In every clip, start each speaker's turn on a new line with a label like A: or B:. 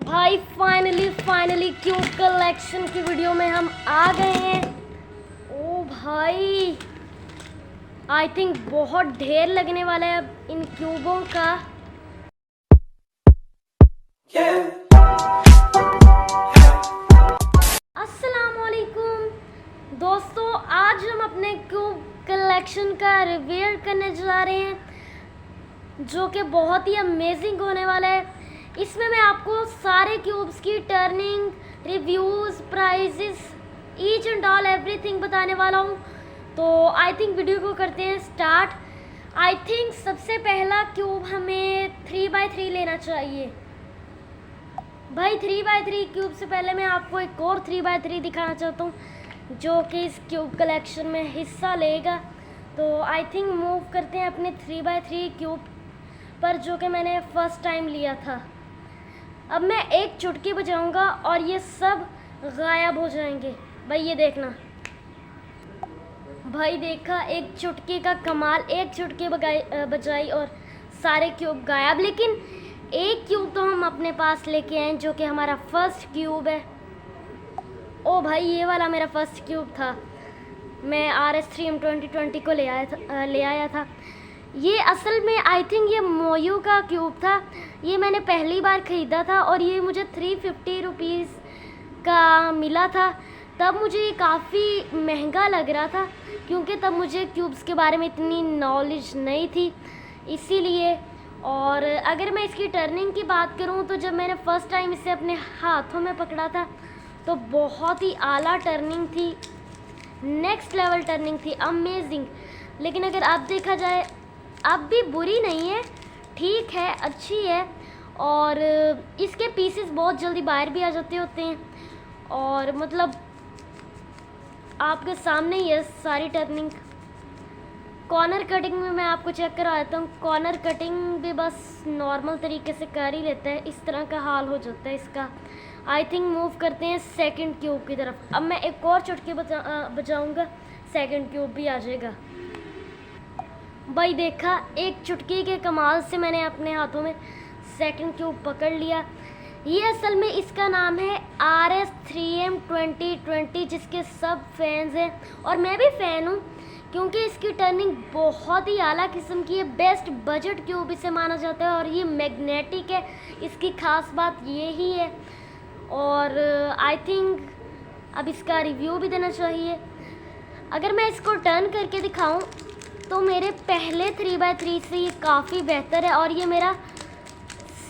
A: भाई finally cube collection की video में हम आ गए हैं। ओ भाई आई थिंक बहुत ढेर लगने वाला है अब इन क्यूबों का। अस्सलाम वालेकुम दोस्तों, आज हम अपने क्यूब कलेक्शन का रिवील करने जा रहे हैं जो कि बहुत ही अमेजिंग होने वाला है। इसमें मैं आपको सारे क्यूब्स की turning, reviews, prices, each and all everything बताने वाला हूँ। तो आई थिंक वीडियो को करते हैं स्टार्ट। आई थिंक सबसे पहला क्यूब हमें 3x3 लेना चाहिए। भाई 3x3 क्यूब से पहले मैं आपको एक और 3x3 दिखाना चाहता हूँ जो कि इस क्यूब कलेक्शन में हिस्सा लेगा। तो आई थिंक मूव करते हैं अपने 3x3 क्यूब पर जो कि मैंने फ़र्स्ट टाइम लिया था। अब मैं एक चुटकी बजाऊंगा और ये सब गायब हो जाएंगे। भाई ये देखना, भाई देखा, एक चुटकी का कमाल। एक चुटकी बजाई और सारे क्यूब गायब। लेकिन एक क्यूब तो हम अपने पास लेके आए जो कि हमारा फर्स्ट क्यूब है। ओ भाई ये वाला मेरा फर्स्ट क्यूब था। मैं RS3M 2020 को ले आया था। ये असल में आई थिंक ये मोयू का क्यूब था। ये मैंने पहली बार ख़रीदा था और ये मुझे 350 रुपीज़ का मिला था। तब मुझे ये काफ़ी महंगा लग रहा था क्योंकि तब मुझे क्यूब्स के बारे में इतनी नॉलेज नहीं थी, इसीलिए। और अगर मैं इसकी टर्निंग की बात करूं तो जब मैंने फ़र्स्ट टाइम इसे अपने हाथों में पकड़ा था तो बहुत ही आला टर्निंग थी, नेक्स्ट लेवल टर्निंग थी, अमेजिंग। लेकिन अगर अब देखा जाए अब भी बुरी नहीं है, ठीक है, अच्छी है। और इसके पीसेस बहुत जल्दी बाहर भी आ जाते होते हैं और मतलब आपके सामने ही है सारी टर्निंग। कॉर्नर कटिंग में मैं आपको चेक करवाता हूँ। कॉर्नर कटिंग भी बस नॉर्मल तरीके से कर ही लेता है, इस तरह का हाल हो जाता है इसका। आई थिंक मूव करते हैं सेकंड क्यूब की तरफ। अब मैं एक और चुटकी बजाऊँगा, सेकंड क्यूब भी आ जाएगा। भाई देखा, एक चुटकी के कमाल से मैंने अपने हाथों में सेकंड क्यूब पकड़ लिया। ये असल में इसका नाम है RS3M 2020 जिसके सब फैंस हैं और मैं भी फ़ैन हूँ क्योंकि इसकी टर्निंग बहुत ही आला किस्म की है। बेस्ट बजट क्यूब इसे माना जाता है और ये मैग्नेटिक है, इसकी ख़ास बात ये ही है। और आई थिंक अब इसका रिव्यू भी देना चाहिए। अगर मैं इसको टर्न करके दिखाऊं तो मेरे पहले 3x3 से ये काफ़ी बेहतर है और ये मेरा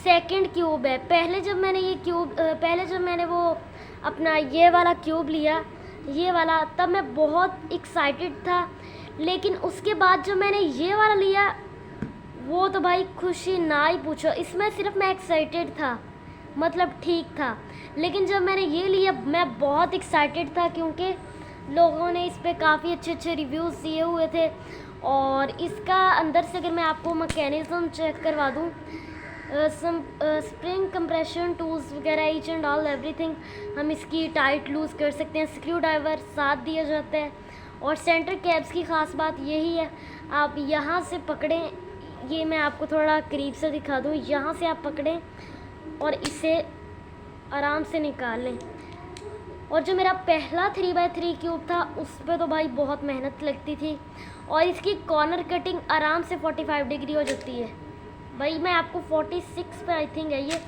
A: सेकंड क्यूब है। पहले जब मैंने वो अपना ये वाला क्यूब लिया, ये वाला, तब मैं बहुत एक्साइटेड था। लेकिन उसके बाद जब मैंने ये वाला लिया वो तो भाई खुशी ना ही पूछो। इसमें सिर्फ मैं एक्साइटेड था, मतलब ठीक था। लेकिन जब मैंने ये लिया मैं बहुत एक्साइटेड था क्योंकि लोगों ने इस पर काफ़ी अच्छे रिव्यूज़ दिए हुए थे। और इसका अंदर से अगर मैं आपको मैकेनिज़्म चेक करवा दूँ, स्प्रिंग कंप्रेशन टूल्स वगैरह, ईच एंड ऑल एवरीथिंग, हम इसकी टाइट लूज़ कर सकते हैं। स्क्रू ड्राइवर साथ दिया जाता है और सेंटर कैप्स की ख़ास बात यही है, आप यहाँ से पकड़ें, ये मैं आपको थोड़ा करीब से दिखा दूँ, यहाँ से आप पकड़ें और इसे आराम से निकाल लें। और जो मेरा पहला 3x3 क्यूब था उस पर तो भाई बहुत मेहनत लगती थी और इसकी कॉर्नर कटिंग आराम से 45 डिग्री हो जाती है। भाई मैं आपको 46 पर आई थिंक है ये,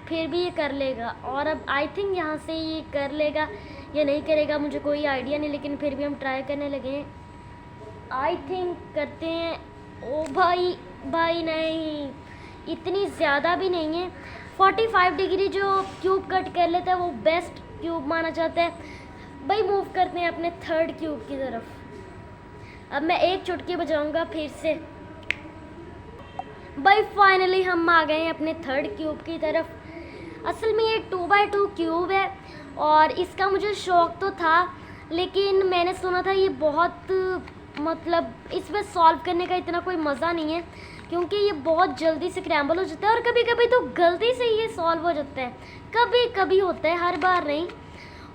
A: फिर भी ये कर लेगा। और अब आई थिंक यहाँ से ये कर लेगा या नहीं करेगा मुझे कोई आइडिया नहीं, लेकिन फिर भी हम ट्राई करने लगे हैं। आई थिंक करते हैं। ओ भाई नहीं, इतनी ज़्यादा भी नहीं है। 45 डिग्री जो क्यूब कट कर लेता है वो बेस्ट क्यूब माना जाता है। भाई मूव करते हैं अपने थर्ड क्यूब की तरफ। अब मैं एक चुटकी बजाऊंगा फिर से। भाई फाइनली हम आ गए हैं अपने थर्ड क्यूब की तरफ। असल में ये 2x2 क्यूब है और इसका मुझे शौक़ तो था, लेकिन मैंने सुना था ये बहुत, मतलब इसमें सॉल्व करने का इतना कोई मज़ा नहीं है क्योंकि ये बहुत जल्दी से क्रैम्बल हो जाता है और कभी कभी तो गलती से ये सॉल्व हो जाता है, कभी कभी होता है, हर बार नहीं।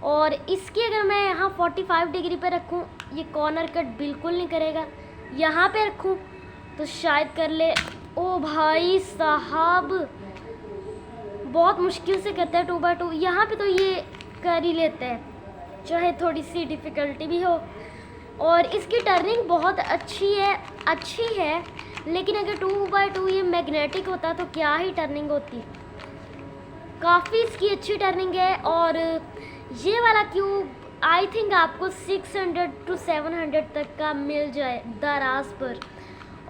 A: और इसकी अगर मैं यहाँ 45 डिग्री पे रखूँ ये कॉर्नर कट बिल्कुल नहीं करेगा, यहाँ पे रखूँ तो शायद कर ले। ओ भाई साहब बहुत मुश्किल से करता है 2x2। यहाँ पे तो ये कर ही लेता है, चाहे थोड़ी सी डिफ़िकल्टी भी हो। और इसकी टर्निंग बहुत अच्छी है, लेकिन अगर 2x2 ये मैग्नेटिक होता तो क्या ही टर्निंग होती। काफ़ी इसकी अच्छी टर्निंग है। और ये वाला क्यूब आई थिंक आपको 600 to 700 तक का मिल जाए दराज पर।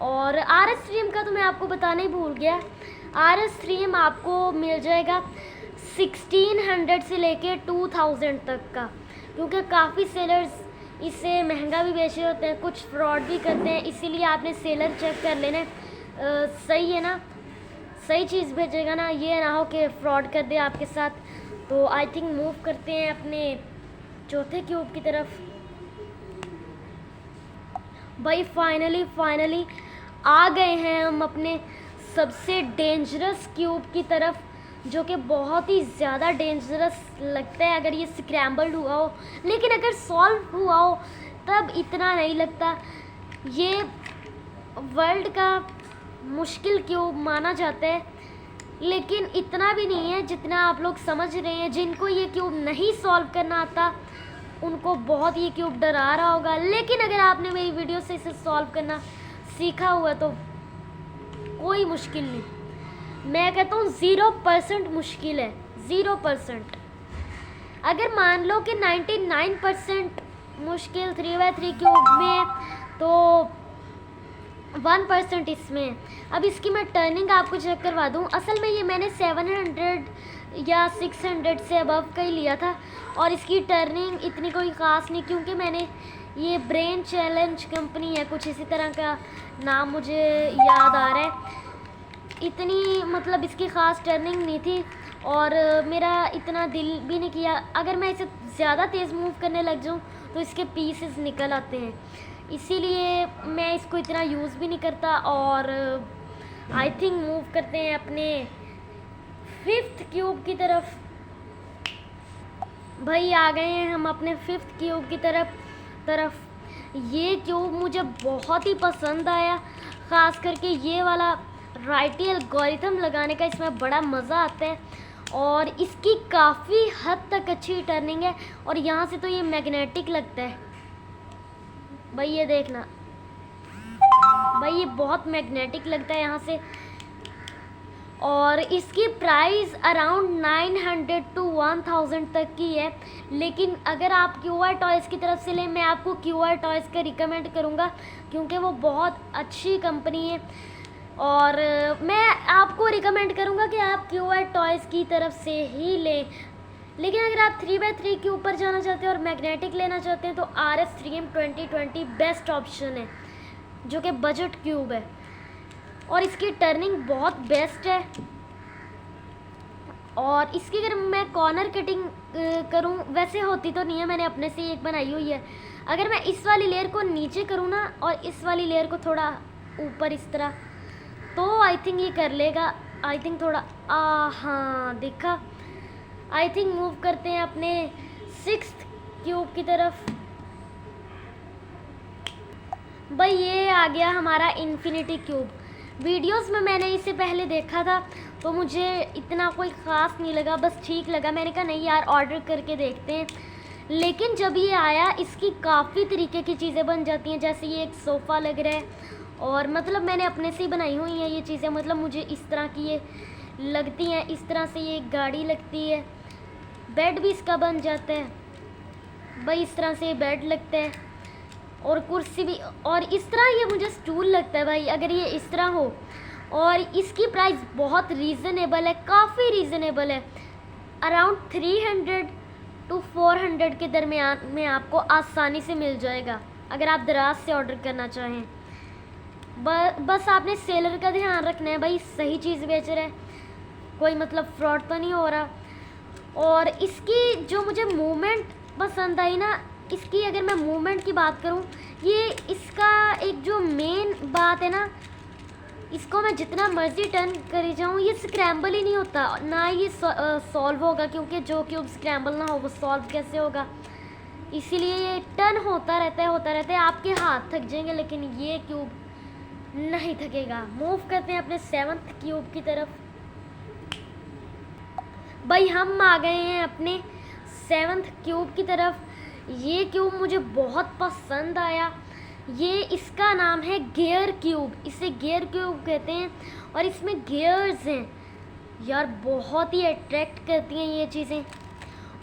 A: और RS3M का तो मैं आपको बताना ही भूल गया, RS3M आपको मिल जाएगा 1600 से लेके 2000 तक का, क्योंकि काफ़ी सेलर्स इससे महंगा भी बेचे होते हैं, कुछ फ्रॉड भी करते हैं। इसीलिए आपने सेलर चेक कर लेना सही है ना, सही चीज़ भेजेगा ना, ये ना हो कि फ्रॉड कर दे आपके साथ। तो आई थिंक मूव करते हैं अपने चौथे क्यूब की तरफ। भाई फाइनली आ गए हैं हम अपने सबसे डेंजरस क्यूब की तरफ, जो कि बहुत ही ज़्यादा डेंजरस लगता है अगर ये स्क्रैम्बल्ड हुआ हो, लेकिन अगर सॉल्व हुआ हो तब इतना नहीं लगता। ये वर्ल्ड का मुश्किल क्यूब माना जाता है, लेकिन इतना भी नहीं है जितना आप लोग समझ रहे हैं। जिनको ये क्यूब नहीं सॉल्व करना आता उनको बहुत ये क्यूब डरा रहा होगा, लेकिन अगर आपने मेरी वीडियो से इसे सॉल्व करना सीखा हुआ तो कोई मुश्किल नहीं। मैं कहता हूँ 0% मुश्किल है, 0%। अगर मान लो कि 99% मुश्किल 3x3 क्यूब में, तो 1% इसमें। अब इसकी मैं टर्निंग आपको चेक करवा दूँ। असल में ये मैंने 700 या 600 से अबव का ही लिया था, और इसकी टर्निंग इतनी कोई ख़ास नहीं, क्योंकि मैंने ये ब्रेन चैलेंज कंपनी है, कुछ इसी तरह का नाम मुझे याद आ रहा है। इतनी मतलब इसकी ख़ास टर्निंग नहीं थी, और मेरा इतना दिल भी नहीं किया। अगर मैं इसे ज़्यादा तेज़ मूव करने लग जाऊँ तो इसके पीसेस निकल आते हैं, इसीलिए मैं इसको इतना यूज़ भी नहीं करता। और आई थिंक मूव करते हैं अपने 5th क्यूब की तरफ। भाई आ गए हैं हम अपने 5th क्यूब की तरफ। ये क्यूब मुझे बहुत ही पसंद आया, ख़ास करके ये वाला राइटी एल्गोरिथम लगाने का, इसमें बड़ा मज़ा आता है। और इसकी काफ़ी हद तक अच्छी टर्निंग है, और यहाँ से तो ये मैग्नेटिक लगता है। भाई ये देखना, भाई ये बहुत मैग्नेटिक लगता है यहाँ से। और इसकी प्राइस अराउंड 900 to 1000 तक की है, लेकिन अगर आप QR टॉयज़ की तरफ से लें, मैं आपको QR टॉयज़ का रिकमेंड करूँगा, क्योंकि वो बहुत अच्छी कंपनी है। और मैं आपको रिकमेंड करूँगा कि आप QR टॉयज़ की तरफ से ही लें। लेकिन अगर आप 3x3 के ऊपर जाना चाहते हैं और मैग्नेटिक लेना चाहते हैं तो RS3M 2020 बेस्ट ऑप्शन है, जो कि बजट क्यूब है, और इसकी टर्निंग बहुत बेस्ट है। और इसकी अगर मैं कॉर्नर कटिंग करूं, वैसे होती तो नहीं है, मैंने अपने से एक बनाई हुई है। अगर मैं इस वाली लेयर को नीचे करूं ना, और इस वाली लेयर को थोड़ा ऊपर इस तरह, तो आई थिंक ये कर लेगा। आई थिंक थोड़ा हाँ देखा। आई थिंक मूव करते हैं अपने 6th क्यूब की तरफ। भाई ये आ गया हमारा इन्फिनिटी क्यूब। वीडियोस में मैंने इसे पहले देखा था तो मुझे इतना कोई ख़ास नहीं लगा, बस ठीक लगा। मैंने कहा नहीं यार, ऑर्डर करके देखते हैं। लेकिन जब ये आया, इसकी काफ़ी तरीके की चीज़ें बन जाती हैं। जैसे ये एक सोफ़ा लग रहा है, और मतलब मैंने अपने से ही बनाई हुई हैं ये चीज़ें। मतलब मुझे इस तरह की ये लगती हैं, इस तरह से ये गाड़ी लगती है। बेड भी इसका बन जाता है भाई, इस तरह से बेड लगता है, और कुर्सी भी। और इस तरह ये मुझे स्टूल लगता है भाई, अगर ये इस तरह हो। और इसकी प्राइस बहुत रीज़नेबल है, काफ़ी रीज़नेबल है। अराउंड 300 to 400 के दरमियान में आपको आसानी से मिल जाएगा, अगर आप दराज से ऑर्डर करना चाहें। बस आपने सेलर का ध्यान रखना है भाई, सही चीज़ बेच रहा है, कोई मतलब फ्रॉड तो नहीं हो रहा। और इसकी जो मुझे मूवमेंट पसंद आई ना, इसकी अगर मैं मूवमेंट की बात करूं, ये इसका एक जो मेन बात है ना, इसको मैं जितना मर्जी टर्न करी जाऊं, ये स्क्रैम्बल ही नहीं होता, ना ये सॉल्व होगा, क्योंकि जो क्यूब स्क्रैम्बल ना हो वो सॉल्व कैसे होगा। इसीलिए ये टर्न होता रहता है। आपके हाथ थक जाएंगे, लेकिन ये क्यूब नहीं थकेगा। मूव करते हैं अपने 7th क्यूब की तरफ। भाई हम आ गए हैं अपने 7th क्यूब की तरफ। ये क्यूब मुझे बहुत पसंद आया। ये इसका नाम है गियर क्यूब, इसे गियर क्यूब कहते हैं और इसमें गियर्स हैं यार, बहुत ही अट्रैक्ट करती हैं ये चीज़ें।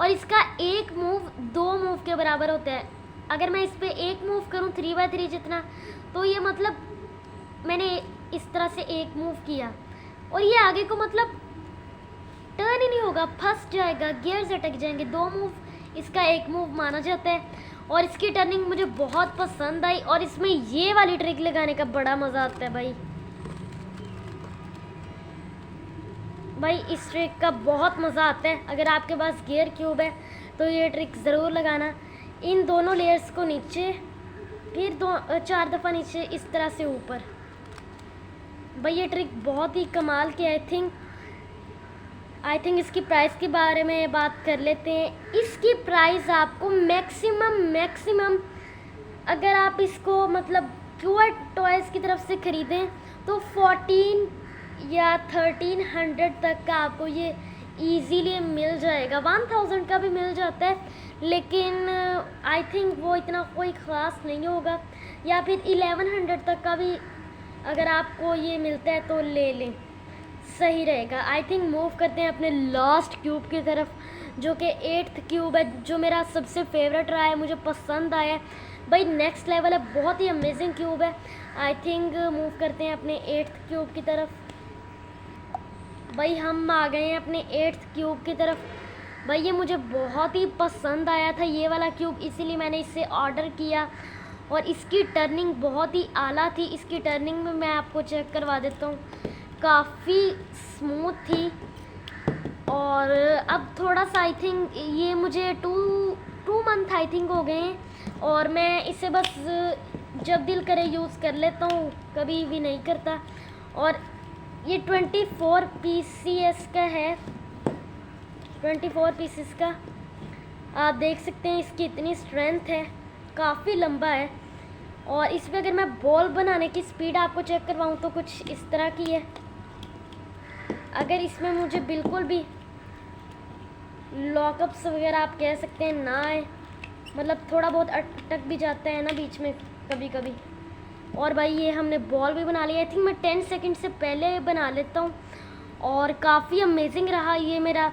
A: और इसका एक मूव 2 मूव के बराबर होता है। अगर मैं इस पर एक मूव करूं 3x3 जितना, तो ये मतलब मैंने इस तरह से एक मूव किया और ये आगे को मतलब टर्न ही नहीं होगा, फंस जाएगा, गियर्स अटक जाएंगे। 2 मूव इसका एक मूव माना जाता है और इसकी टर्निंग मुझे बहुत पसंद आई और इसमें ये वाली ट्रिक लगाने का बड़ा मज़ा आता है भाई इस ट्रिक का बहुत मज़ा आता है। अगर आपके पास गियर क्यूब है तो ये ट्रिक ज़रूर लगाना। इन दोनों लेयर्स को नीचे, फिर 4 दफ़ा नीचे, इस तरह से ऊपर। भाई ये ट्रिक बहुत ही कमाल की। आई थिंक इसकी प्राइस के बारे में बात कर लेते हैं। इसकी प्राइस आपको मैक्सिमम अगर आप इसको मतलब क्यूआर टॉयज़ की तरफ से ख़रीदें तो 14 या 1300 तक का आपको ये इजीली मिल जाएगा। 1000 का भी मिल जाता है, लेकिन आई थिंक वो इतना कोई ख़ास नहीं होगा। या फिर 1100 तक का भी अगर आपको ये मिलता है तो ले लें, सही रहेगा। आई थिंक मूव करते हैं अपने लास्ट क्यूब की तरफ, जो कि 8th क्यूब है, जो मेरा सबसे फेवरेट रहा है, मुझे पसंद आया भाई। नेक्स्ट लेवल है, बहुत ही अमेजिंग क्यूब है। आई थिंक मूव करते हैं अपने 8th क्यूब की तरफ। भाई हम आ गए हैं अपने 8th क्यूब की तरफ। भाई ये मुझे बहुत ही पसंद आया था ये वाला क्यूब, इसीलिए मैंने इसे ऑर्डर किया और इसकी टर्निंग बहुत ही आला थी। इसकी टर्निंग में मैं आपको चेक करवा देता हूँ, काफ़ी स्मूथ थी। और अब थोड़ा सा आई थिंक ये मुझे 2 मंथ आई थिंक हो गए हैं और मैं इसे बस जब दिल करे यूज़ कर लेता हूँ, कभी भी नहीं करता। और ये 24 पीसीएस का है, 24 पीसेस का। आप देख सकते हैं इसकी इतनी स्ट्रेंथ है, काफ़ी लंबा है। और इस पर अगर मैं बॉल बनाने की स्पीड आपको चेक करवाऊँ तो कुछ इस तरह की है। अगर इसमें मुझे बिल्कुल भी लॉकअप्स वगैरह आप कह सकते हैं ना आए, मतलब थोड़ा बहुत अटक भी जाता है ना बीच में कभी कभी। और भाई ये हमने बॉल भी बना लिया। आई थिंक मैं 10 सेकंड से पहले बना लेता हूँ और काफ़ी अमेजिंग रहा ये मेरा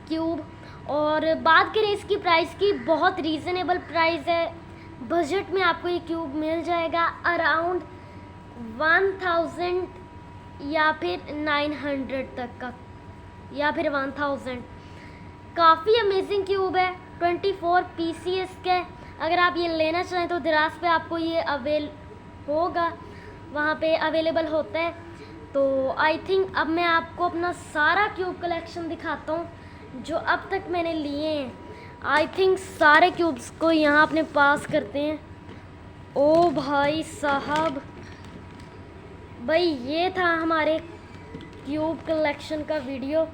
A: क्यूब। और बात करें इसकी प्राइस की, बहुत रीज़नेबल प्राइस है। बजट में आपको ये क्यूब मिल जाएगा अराउंड 1000 या फिर 900 तक का, या फिर 1000। काफ़ी अमेजिंग क्यूब है, 24 पीसीएस का। अगर आप ये लेना चाहें तो दराज पे आपको ये होगा, वहाँ पे अवेलेबल होता है। तो आई थिंक अब मैं आपको अपना सारा क्यूब कलेक्शन दिखाता हूँ जो अब तक मैंने लिए हैं। आई थिंक सारे क्यूब्स को यहाँ अपने पास करते हैं। ओ भाई साहब, भाई ये था हमारे क्यूब कलेक्शन का वीडियो।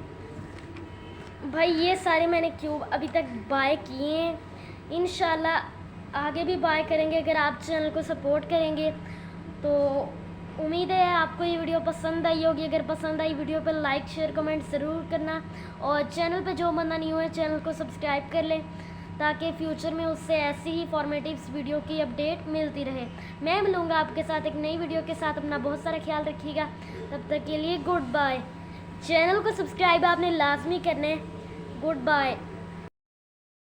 A: भाई ये सारे मैंने क्यूब अभी तक बाय किए हैं, इंशाल्लाह आगे भी बाय करेंगे अगर आप चैनल को सपोर्ट करेंगे तो। उम्मीद है आपको ये वीडियो पसंद आई होगी। अगर पसंद आई वीडियो पर लाइक शेयर कमेंट ज़रूर करना और चैनल पे जो बंदा नहीं हुआ है चैनल को सब्सक्राइब कर लें ताकि फ्यूचर में उससे ऐसी ही फॉर्मेटिव्स वीडियो की अपडेट मिलती रहे। मैं मिलूँगा आपके साथ एक नई वीडियो के साथ। अपना बहुत सारा ख्याल रखिएगा, तब तक के लिए गुड बाय। चैनल को सब्सक्राइब आपने लाजमी करना है। Good bye.